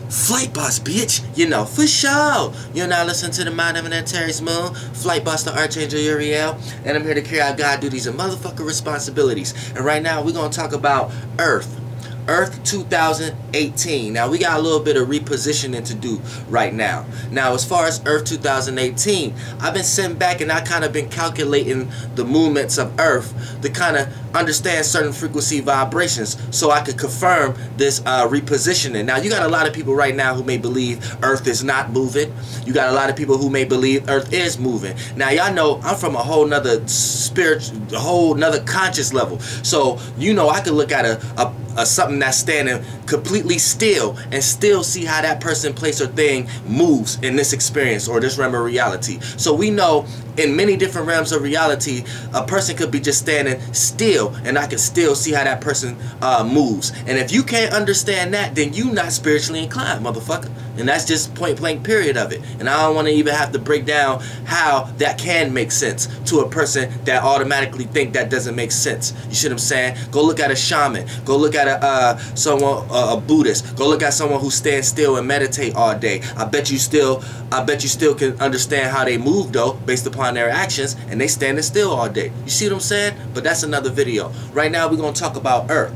Flight boss, bitch. You know, for sure. You're now listening to the Mind of an Antares Moon. Flight boss, the Archangel Uriel. And I'm here to carry out God duties and motherfucking responsibilities. And right now, we're going to talk about Earth. Earth 2018. Now, we got a little bit of repositioning to do right now. Now, as far as Earth 2018, I've been sitting back and I kind of been calculating the movements of Earth to kind of understand certain frequency vibrations so I could confirm this repositioning. Now, you got a lot of people right now who may believe Earth is not moving. You got a lot of people who may believe Earth is moving. Now, y'all know I'm from a whole nother spiritual, a whole nother conscious level. So, you know, I could look at something that's standing completely still and still see how that person, place, or thing moves in this experience or this realm of reality. So we know in many different realms of reality, a person could be just standing still and I can still see how that person moves. And if you can't understand that, then you not spiritually inclined, motherfucker. And that's just point blank period of it. And I don't want to even have to break down how that can make sense to a person that automatically think that doesn't make sense. You see what I'm saying? Go look at a shaman. Go look at a Buddhist. Go look at someone who stands still and meditate all day. I bet you still can understand how they move though, based upon their actions, and they standing still all day. You see what I'm saying? But that's another video. Right now we're gonna talk about Earth.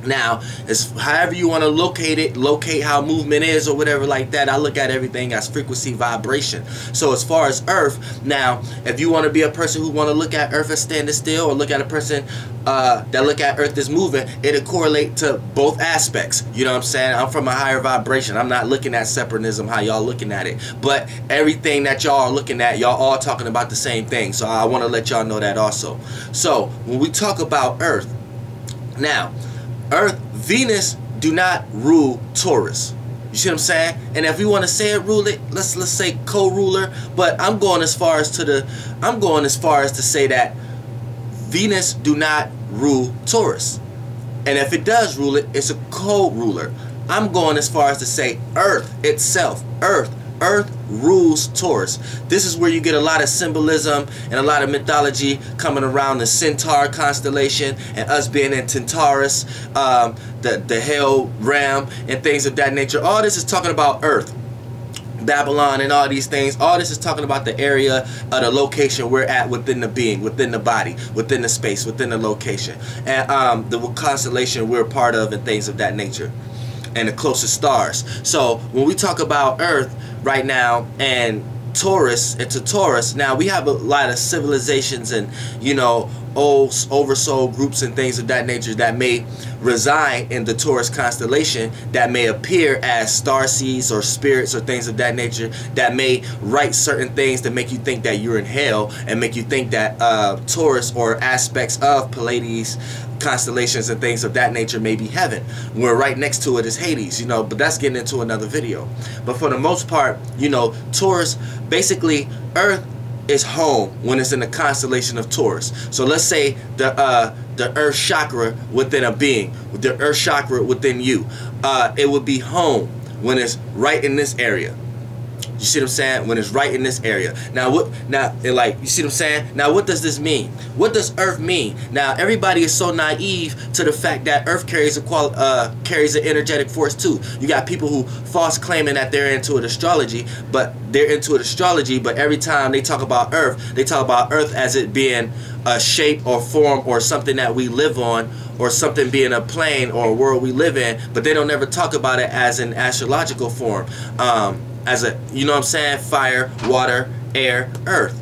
Now, as however you want to locate it, locate how movement is or whatever like that, I look at everything as frequency vibration. So as far as Earth, now, if you want to be a person who want to look at Earth as standing still or look at a person that look at Earth as moving, it'll correlate to both aspects. You know what I'm saying? I'm from a higher vibration. I'm not looking at separatism how y'all looking at it. But everything that y'all are looking at, y'all all talking about the same thing. So I want to let y'all know that also. So when we talk about Earth, now, Earth, Venus do not rule Taurus. You see what I'm saying? And if we want to say it rule it, let's say co-ruler, but I'm going as far as to say that Venus do not rule Taurus. And if it does rule it, it's a co-ruler. I'm going as far as to say Earth itself, Earth rules Taurus. This is where you get a lot of symbolism and a lot of mythology coming around the Centaur constellation and us being in Taurus, the hell realm and things of that nature. All this is talking about Earth, Babylon, and all these things. All this is talking about the area of the location we're at within the being, within the body, within the space, within the location, and the constellation we're a part of and things of that nature, and the closest stars. So when we talk about Earth right now and Taurus, into Taurus, now we have a lot of civilizations and, you know, old oversoul groups and things of that nature that may reside in the Taurus constellation, that may appear as star seeds or spirits or things of that nature, that may write certain things to make you think that you're in hell and make you think that Taurus or aspects of Pleiades constellations and things of that nature may be heaven. We're right next to it is Hades, you know, but that's getting into another video. But for the most part, you know, Taurus, basically Earth is home when it's in the constellation of Taurus. So let's say the Earth chakra within a being, the Earth chakra within you, it would be home when it's right in this area. You see what I'm saying? When it's right in this area. Now what? Now, like, you see what I'm saying? Now what does this mean? What does Earth mean? Now everybody is so naive to the fact that Earth carries an energetic force too. You got people who false claiming that they're into astrology, but every time they talk about Earth, they talk about Earth as it being a shape or form or something that we live on, or something being a plane or a world we live in, but they don't ever talk about it as an astrological form. As a, you know what I'm saying, fire, water, air, earth.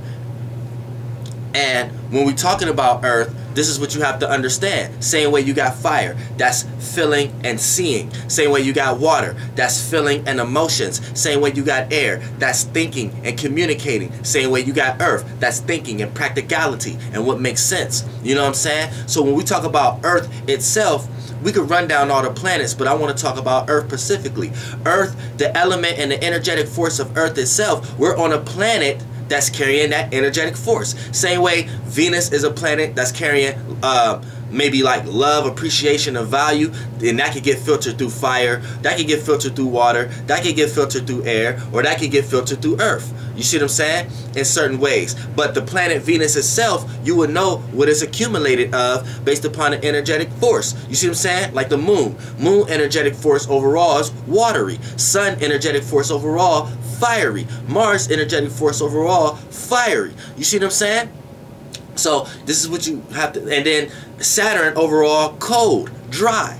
And when we're talking about Earth, this is what you have to understand. Same way you got fire, that's feeling and seeing. Same way you got water, that's feeling and emotions. Same way you got air, that's thinking and communicating. Same way you got earth, that's thinking and practicality and what makes sense. You know what I'm saying? So when we talk about Earth itself, we could run down all the planets, but I want to talk about Earth specifically. Earth, the element and the energetic force of Earth itself, we're on a planet that's carrying that energetic force. Same way Venus is a planet that's carrying maybe like love, appreciation, and value, and that could get filtered through fire, that could get filtered through water, that could get filtered through air, or that could get filtered through earth. You see what I'm saying? In certain ways. But the planet Venus itself, you would know what it's accumulated of based upon an energetic force. You see what I'm saying? Like the moon. Moon energetic force overall is watery. Sun energetic force overall, fiery. Mars energetic force overall, fiery. You see what I'm saying? So this is what you have to, and then Saturn overall, cold, dry.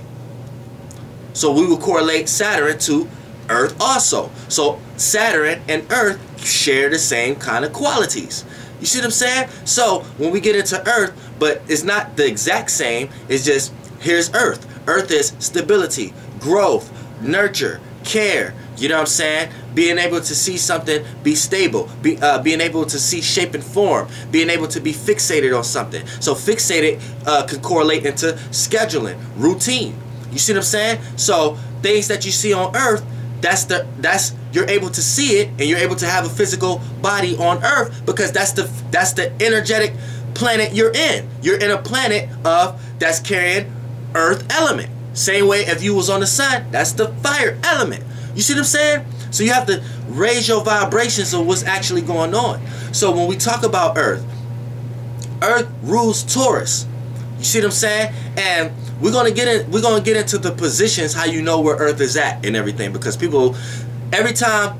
So we will correlate Saturn to Earth also. So Saturn and Earth share the same kind of qualities. You see what I'm saying? So when we get into Earth, but it's not the exact same, it's just, here's Earth. Earth is stability, growth, nurture, care. You know what I'm saying? Being able to see something be stable, being able to see shape and form, being able to be fixated on something. So fixated can correlate into scheduling, routine. You see what I'm saying? So things that you see on Earth, you're able to see it, and you're able to have a physical body on Earth because that's the energetic planet you're in. You're in a planet that's carrying Earth element. Same way if you was on the sun, that's the fire element. You see what I'm saying? So you have to raise your vibrations of what's actually going on. So when we talk about Earth, Earth rules Taurus. You see what I'm saying? And we're gonna get into the positions, how you know where Earth is at and everything, because people, anytime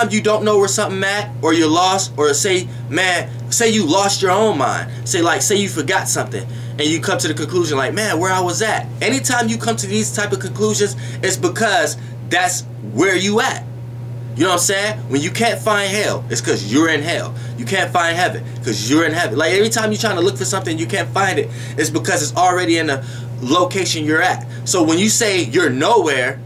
you don't know where something at, or you're lost, or say you lost your own mind, say you forgot something, and you come to the conclusion like, man, where I was at. Anytime you come to these type of conclusions, it's because that's where you at. You know what I'm saying? When you can't find hell, it's because you're in hell. You can't find heaven because you're in heaven. Like every time you're trying to look for something, you can't find it, it's because it's already in the location you're at. So when you say you're nowhere,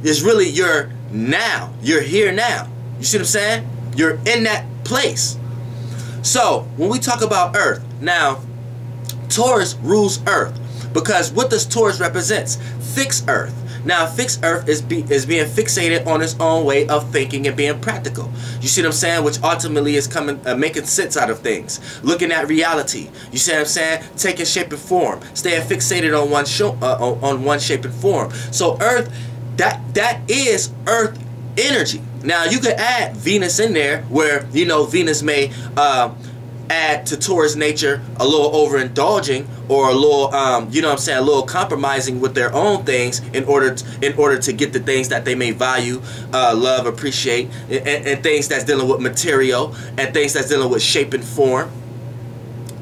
it's really you're now. You're here now. You see what I'm saying? You're in that place. So when we talk about Earth, now Taurus rules Earth, because what does Taurus represents? Fixed Earth. Now, fixed Earth is being fixated on its own way of thinking and being practical. You see what I'm saying? Which ultimately is making sense out of things, looking at reality. You see what I'm saying? Taking shape and form, staying fixated on one shape and form. So Earth, that is Earth energy. Now you could add Venus in there, where you know Venus may add to Taurus nature a little overindulging, or a little you know what I'm saying, a little compromising with their own things in order to get the things that they may value, love, appreciate, and things that's dealing with material, and things that's dealing with shape and form.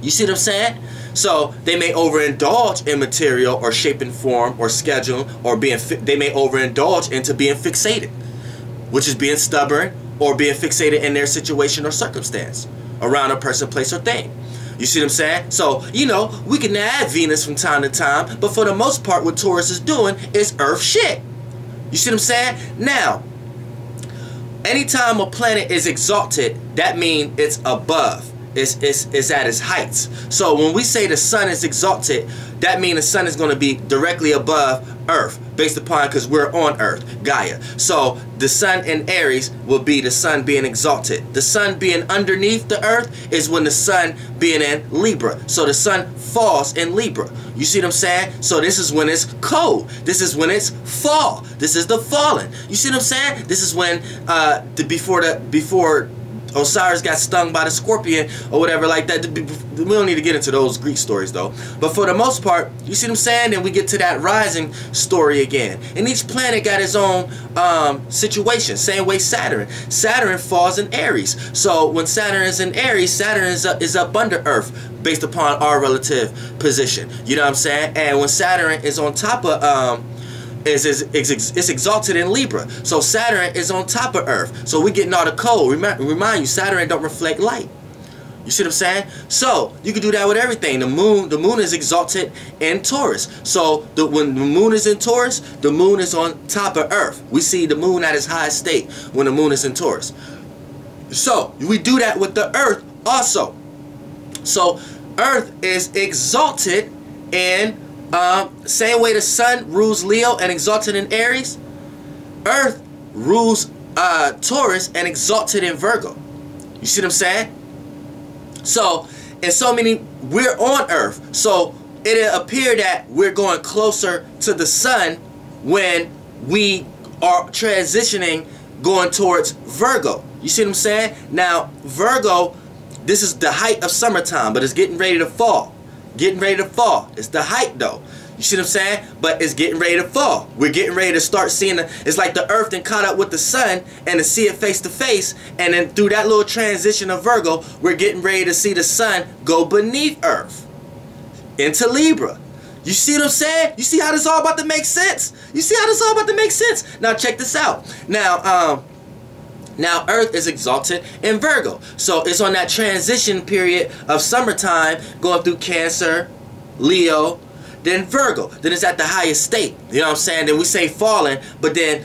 You see what I'm saying? So they may overindulge in material or shape and form or schedule, or they may overindulge into being fixated, which is being stubborn or being fixated in their situation or circumstance around a person, place, or thing. You see what I'm saying? So, you know, we can add Venus from time to time, but for the most part, what Taurus is doing is Earth shit. You see what I'm saying? Now, anytime a planet is exalted, that means it's above. It's at its heights. So when we say the sun is exalted, that means the sun is going to be directly above Earth, based upon, because we're on Earth, Gaia. So the sun in Aries will be the sun being exalted. The sun being underneath the Earth is when the sun being in Libra. So the sun falls in Libra. You see what I'm saying? So this is when it's cold. This is when it's fall. This is the fallen. You see what I'm saying? This is when before Osiris got stung by the scorpion or whatever like that. We don't need to get into those Greek stories though. But for the most part, you see what I'm saying? Then we get to that rising story again. And each planet got its own situation. Same way Saturn. Saturn falls in Aries. So when Saturn is in Aries, Saturn is up under Earth based upon our relative position. You know what I'm saying? And when Saturn is on top of it's exalted in Libra. So Saturn is on top of Earth. So we're getting all the cold. Remind you, Saturn don't reflect light. You see what I'm saying? So you can do that with everything. The moon is exalted in Taurus. So when the moon is in Taurus, the moon is on top of Earth. We see the moon at its highest state when the moon is in Taurus. So we do that with the Earth also. So Earth is exalted in same way the sun rules Leo and exalted in Aries, Earth rules Taurus and exalted in Virgo. You see what I'm saying? So, we're on Earth. So it'll appear that we're going closer to the sun when we are transitioning, going towards Virgo. You see what I'm saying? Now, Virgo, this is the height of summertime, but it's getting ready to fall. Getting ready to fall. It's the height, though. You see what I'm saying? But it's getting ready to fall. We're getting ready to start seeing it's like the earth then caught up with the sun and to see it face to face. And then through that little transition of Virgo, we're getting ready to see the sun go beneath earth into Libra. You see what I'm saying? You see how this all about to make sense? You see how this all about to make sense? Now check this out. Now Earth is exalted in Virgo. So it's on that transition period of summertime, going through Cancer, Leo, then Virgo. Then it's at the highest state. You know what I'm saying? Then we say fallen, but then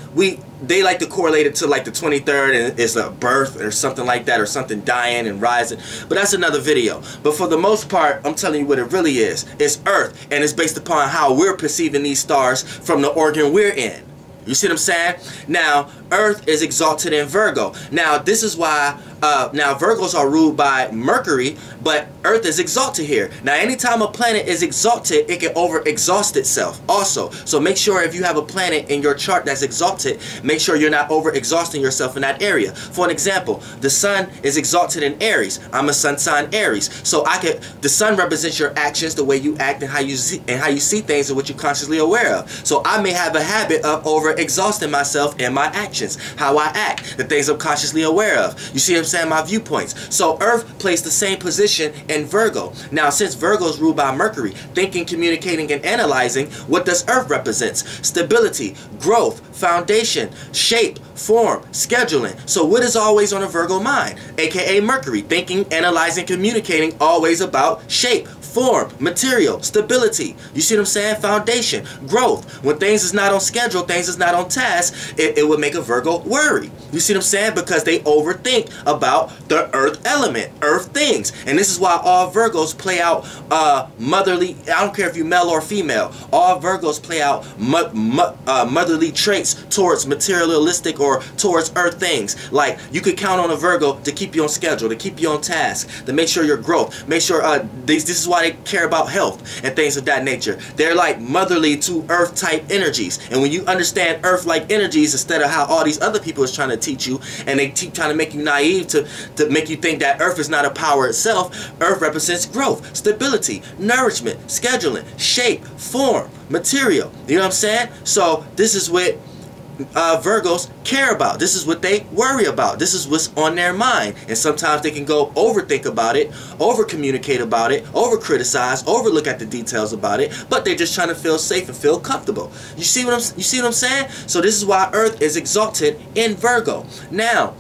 they like to correlate it to like the 23rd, and it's a birth or something like that, or something dying and rising. But that's another video. But for the most part, I'm telling you what it really is. It's Earth, and it's based upon how we're perceiving these stars from the organ we're in. You see what I'm saying? Now, Earth is exalted in Virgo. Now, this is why, now Virgos are ruled by Mercury, but Earth is exalted here. Now, anytime a planet is exalted, it can over-exhaust itself also. So make sure if you have a planet in your chart that's exalted, make sure you're not over-exhausting yourself in that area. For an example, the sun is exalted in Aries. I'm a sun sign Aries. So the sun represents your actions, the way you act, and how you see things, and what you're consciously aware of. So I may have a habit of over-exhausting myself in my actions, how I act, the things I'm consciously aware of. You see what I'm saying? My viewpoints. So Earth plays the same position in Virgo. Now, since Virgo is ruled by Mercury, thinking, communicating, and analyzing, what does Earth represents? Stability, growth, foundation, shape, form, scheduling. So what is always on a Virgo mind? AKA Mercury, thinking, analyzing, communicating, always about shape, form, material, stability. You see what I'm saying? Foundation, growth. When things is not on schedule, things is not on task, it would make a Virgo worry. You see what I'm saying? Because they overthink about the earth element, earth things. And this is why all Virgos play out motherly, I don't care if you're male or female, all Virgos play out motherly traits towards materialistic or towards earth things. Like, you could count on a Virgo to keep you on schedule, to keep you on task, to make sure your growth, make sure, this is why they care about health and things of that nature. They're like motherly to earth type energies. And when you understand earth like energies instead of how all these other people is trying to teach you, and they keep trying to make you naive to make you think that earth is not a power itself, earth represents growth, stability, nourishment, scheduling, shape, form, material. You know what I'm saying? So this is what Virgos care about. This is what they worry about. This is what's on their mind. And sometimes they can go overthink about it, over communicate about it, over criticize, overlook at the details about it, but they're just trying to feel safe and feel comfortable. You see what I'm saying? So this is why Earth is exalted in Virgo. Now,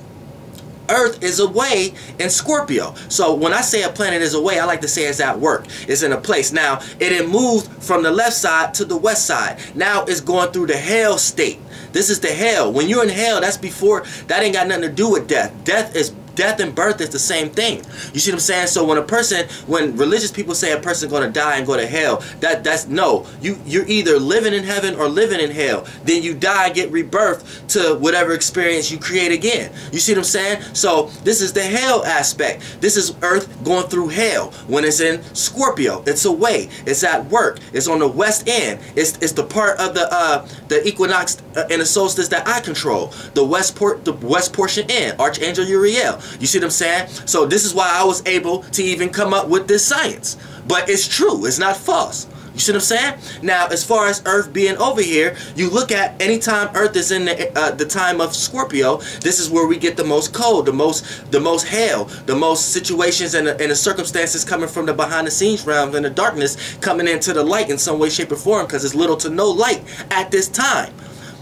Earth is away in Scorpio. So when I say a planet is away, I like to say it's at work. It's in a place. Now, it had moved from the left side to the west side. Now it's going through the hell state. This is the hell. When you're in hell, that's before, that ain't got nothing to do with death. Death and birth is the same thing. You see what I'm saying? So when religious people say a person going to die and go to hell, that's no. You're either living in heaven or living in hell. Then you die and get rebirthed to whatever experience you create again. You see what I'm saying? So this is the hell aspect. This is Earth going through hell. When it's in Scorpio, it's away. It's at work. It's on the west end. It's the part of the equinox and the solstice that I control. The west portion end. Archangel Uriel. You see what I'm saying? So this is why I was able to even come up with this science. But it's true. It's not false. You see what I'm saying? Now, as far as Earth being over here, you look at anytime Earth is in the time of Scorpio, this is where we get the most cold, the most hell, the most situations and the circumstances coming from the behind the scenes realm and the darkness coming into the light in some way, shape, or form, because there's little to no light at this time.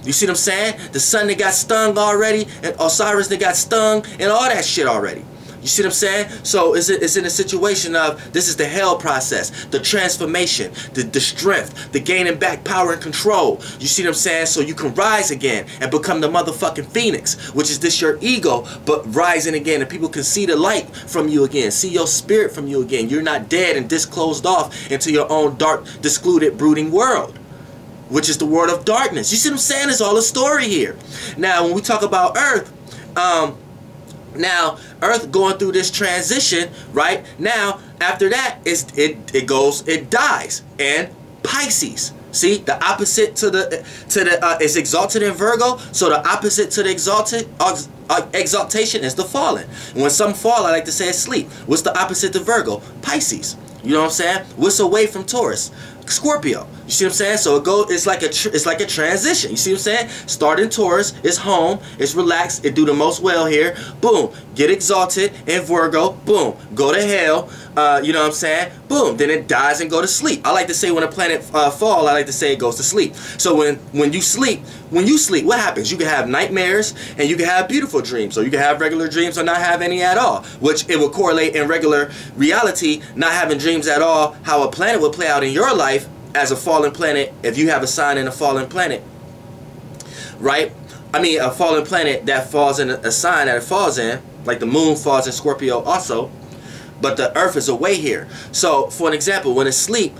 You see what I'm saying? The sun that got stung already, and Osiris that got stung, and all that shit already. You see what I'm saying? So it's in a situation of, this is the hell process, the transformation, the strength, the gaining back power and control. You see what I'm saying? So you can rise again and become the motherfucking phoenix, which is this your ego, but rising again, and people can see the light from you again, see your spirit from you again. You're not dead and disclosed off into your own dark, discluded, brooding world, which is the world of darkness. You see what I'm saying? It's all a story here. Now, when we talk about Earth, Now, Earth going through this transition, right? Now, after that, it dies. And Pisces. See, the opposite to the is exalted in Virgo. So the opposite to the exaltation is the fallen. And when some fall, I like to say it's sleep. What's the opposite to Virgo? Pisces. You know what I'm saying? What's away from Taurus? Scorpio. You see what I'm saying? So it's like a transition. You see what I'm saying? Start in Taurus, it's home, it's relaxed, it do the most well here. Boom, get exalted in Virgo. Boom, go to hell. You know what I'm saying? Boom, then it dies and go to sleep. I like to say when a planet fall, I like to say it goes to sleep. So when you sleep, what happens? You can have nightmares and you can have beautiful dreams, or you can have regular dreams or not have any at all. Which it will correlate in regular reality, not having dreams at all, how a planet would play out in your life as a fallen planet, if you have a sign in a fallen planet, right? I mean, a fallen planet that falls in a sign that it falls in, like the moon falls in Scorpio also, but the earth is away here. So, for an example, when it's sleep,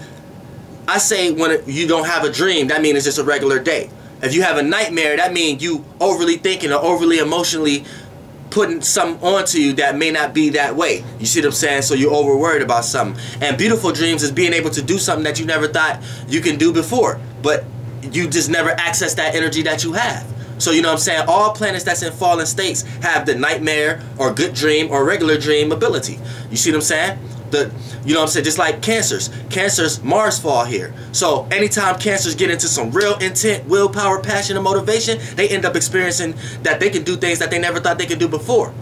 I say when you don't have a dream, that means it's just a regular day. If you have a nightmare, that means you overly thinking or overly emotionally putting something onto you that may not be that way. You see what I'm saying? So you're over worried about something. And beautiful dreams is being able to do something that you never thought you can do before, but you just never access that energy that you have. So you know what I'm saying? All planets that's in fallen states have the nightmare or good dream or regular dream ability. You see what I'm saying? You know what I'm saying? Just like Cancers, Mars fall here. So anytime Cancers get into some real intent, willpower, passion, and motivation, they end up experiencing that they can do things that they never thought they could do before.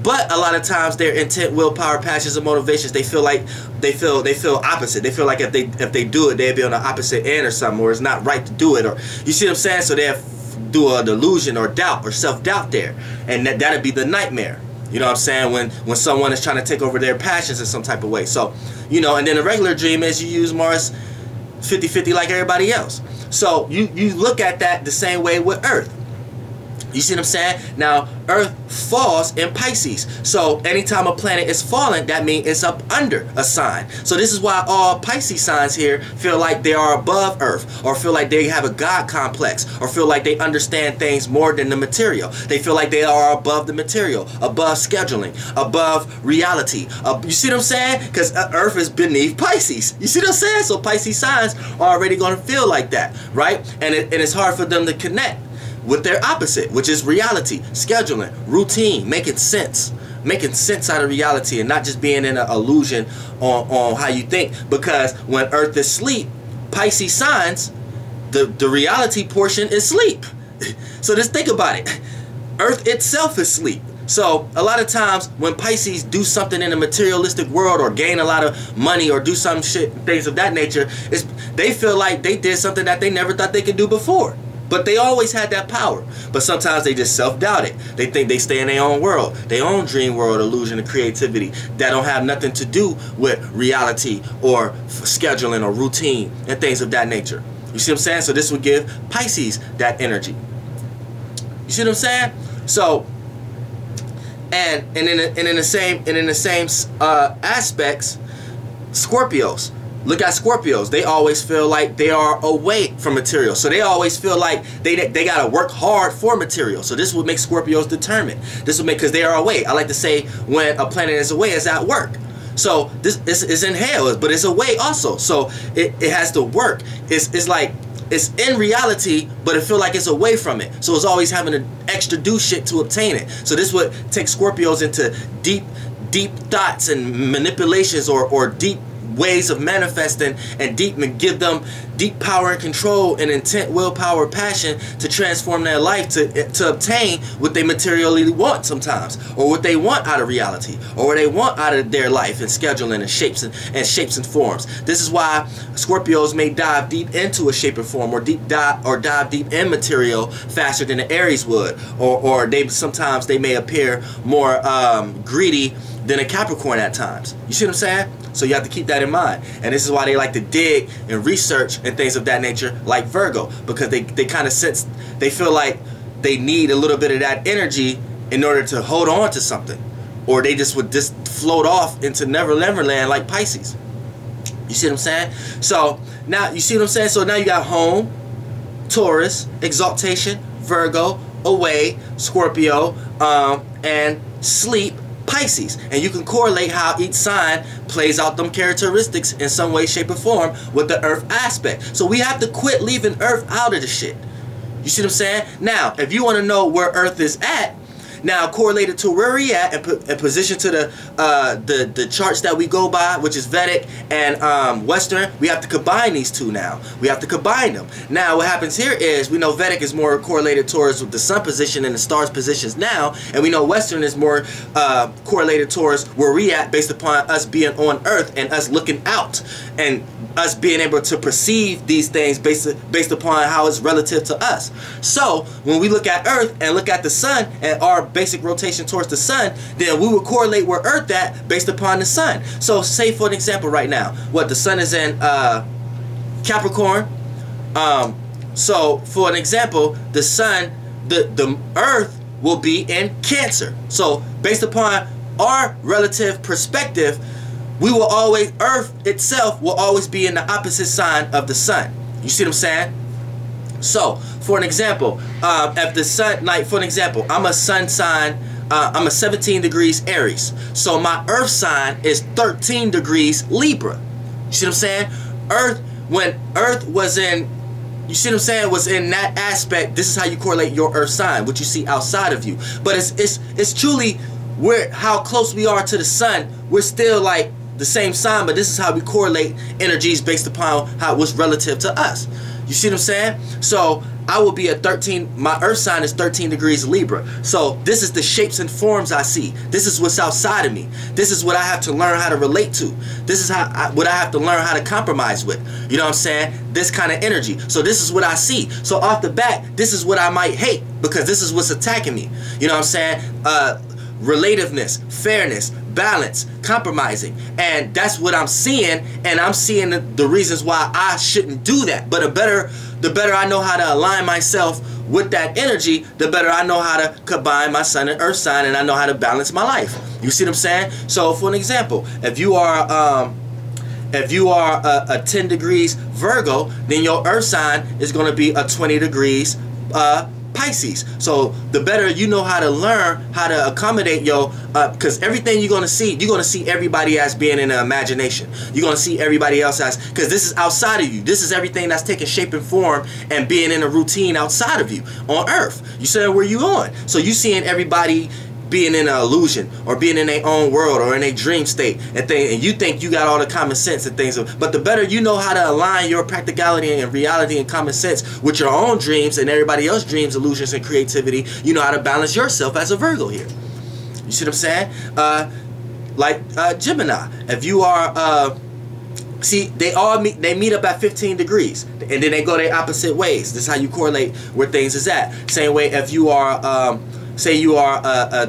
But a lot of times their intent, willpower, passions, and motivations, they feel opposite. They feel like if they do it, they'll be on the opposite end or something, or it's not right to do it, or you see what I'm saying? So they'll do a delusion or doubt or self-doubt there, and that'd be the nightmare. You know what I'm saying? When someone is trying to take over their passions in some type of way. So, you know, and then the regular dream is you use Mars 50-50 like everybody else. So you look at that the same way with Earth. You see what I'm saying? Now, Earth falls in Pisces. So anytime a planet is falling, that means it's up under a sign. So this is why all Pisces signs here feel like they are above Earth, or feel like they have a God complex, or feel like they understand things more than the material. They feel like they are above the material, above scheduling, above reality. You see what I'm saying? Because Earth is beneath Pisces. You see what I'm saying? So Pisces signs are already going to feel like that, right? And it's hard for them to connect with their opposite, which is reality, scheduling, routine, making sense out of reality, and not just being in an illusion on how you think. Because when Earth is asleep, Pisces signs, the reality portion is sleep. So just think about it. Earth itself is sleep. So a lot of times when Pisces do something in the materialistic world, or gain a lot of money, or do some shit, things of that nature, they feel like they did something that they never thought they could do before. But they always had that power. But sometimes they just self-doubt it. They think they stay in their own world, their own dream world, illusion, and creativity that don't have nothing to do with reality or scheduling or routine and things of that nature. You see what I'm saying? So this would give Pisces that energy. You see what I'm saying? So, and in the same aspects, Scorpios. Look at Scorpios. They always feel like they are away from material. So they always feel like they got to work hard for material. So this would make Scorpios determined. This would make, because they are away. I like to say when a planet is away, it's at work. So this is in hell, but it's away also. So it has to work. It's like it's in reality, but it feel like it's away from it. So it's always having to extra do shit to obtain it. So this would take Scorpios into deep thoughts and manipulations, or deep ways of manifesting, and give them deep power and control and intent, willpower, passion to transform their life to obtain what they materially want sometimes, or what they want out of reality, or what they want out of their life and scheduling and shapes and forms. This is why Scorpios may dive deep into a shape or form, or dive deep in material faster than the Aries would, or sometimes they may appear more greedy than a Capricorn at times. You see what I'm saying? So you have to keep that in mind. And this is why they like to dig and research and things of that nature, like Virgo, because they kind of sense, they feel like they need a little bit of that energy in order to hold on to something, or they just would just float off into Neverland like Pisces. You see what I'm saying? So now you see what I'm saying? So now you got home, Taurus, exaltation, Virgo, away, Scorpio, and sleep, Pisces. And you can correlate how each sign plays out them characteristics in some way, shape, or form with the Earth aspect. So we have to quit leaving Earth out of the shit. You see what I'm saying? Now, if you want to know where Earth is at, now correlated to where we at and position to the charts that we go by, which is Vedic and Western, we have to combine these two now. We have to combine them. Now what happens here is we know Vedic is more correlated towards the sun position and the stars positions now, and we know Western is more correlated towards where we at based upon us being on Earth and us looking out and us being able to perceive these things based upon how it's relative to us. So when we look at Earth and look at the sun and our basic rotation towards the sun, then we will correlate where Earth at based upon the sun. So say for an example right now, what the sun is in Capricorn. So for an example, the sun, the Earth will be in Cancer. So based upon our relative perspective, we will always, Earth itself will always be in the opposite sign of the sun. You see what I'm saying? So, for an example, if the sun, like for an example, I'm a sun sign, I'm a 17 degrees Aries. So my Earth sign is 13 degrees Libra. You see what I'm saying? Earth, when Earth was in, you see what I'm saying, was in that aspect, this is how you correlate your Earth sign, what you see outside of you. But it's truly how close we are to the sun. We're still like the same sign, but this is how we correlate energies based upon how what's relative to us. You see what I'm saying? So I will be at 13, my Earth sign is 13 degrees Libra. So this is the shapes and forms I see. This is what's outside of me. This is what I have to learn how to relate to. This is what I have to learn how to compromise with. You know what I'm saying? This kind of energy. So this is what I see. So off the bat, this is what I might hate because this is what's attacking me. You know what I'm saying? Relativeness, fairness, balance, compromising, and that's what I'm seeing, and I'm seeing the reasons why I shouldn't do that. But the better I know how to align myself with that energy, the better I know how to combine my sun and Earth sign, and I know how to balance my life. You see what I'm saying? So for an example, if you are a 10 degrees Virgo, then your Earth sign is going to be a 20 degrees Pisces. So the better you know how to learn how to accommodate because everything you're going to see everybody as being in the imagination. You're going to see everybody else as, because this is outside of you. This is everything that's taking shape and form and being in a routine outside of you on Earth. You said where you on. So you seeing everybody being in an illusion or being in their own world or in a dream state and you think you got all the common sense and things. But the better you know how to align your practicality and reality and common sense with your own dreams and everybody else's dreams, illusions, and creativity, you know how to balance yourself as a Virgo here. You see what I'm saying? Like Gemini. If you are see, they meet up at 15 degrees and then they go their opposite ways. This is how you correlate where things is at. Same way if you are say you are a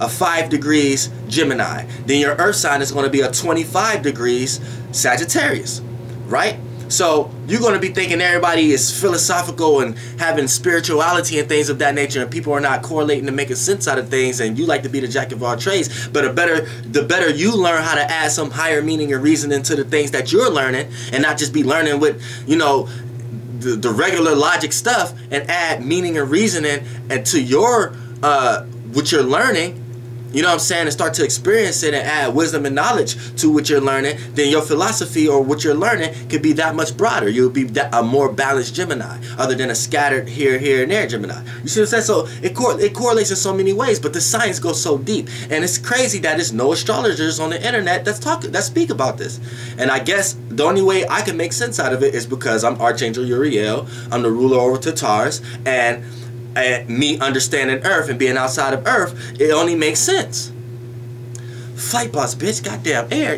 5 degrees Gemini, then your Earth sign is going to be a 25 degrees Sagittarius, right? So you're going to be thinking everybody is philosophical and having spirituality and things of that nature, and people are not correlating and making sense out of things, and you like to be the jack of all trades. But the better you learn how to add some higher meaning and reasoning to the things that you're learning, and not just be learning with, you know, the regular logic stuff, and add meaning and reasoning and to your what you're learning, you know what I'm saying, and start to experience it and add wisdom and knowledge to what you're learning, then your philosophy or what you're learning could be that much broader. You'll be a more balanced Gemini, other than a scattered here, and there Gemini. You see what I'm saying? So it correlates in so many ways, but the science goes so deep, and it's crazy that there's no astrologers on the internet that speak about this. And I guess the only way I can make sense out of it is because I'm Archangel Uriel. I'm the ruler over to Taurus, and me understanding Earth and being outside of Earth, it only makes sense. Flight boss, bitch, goddamn air.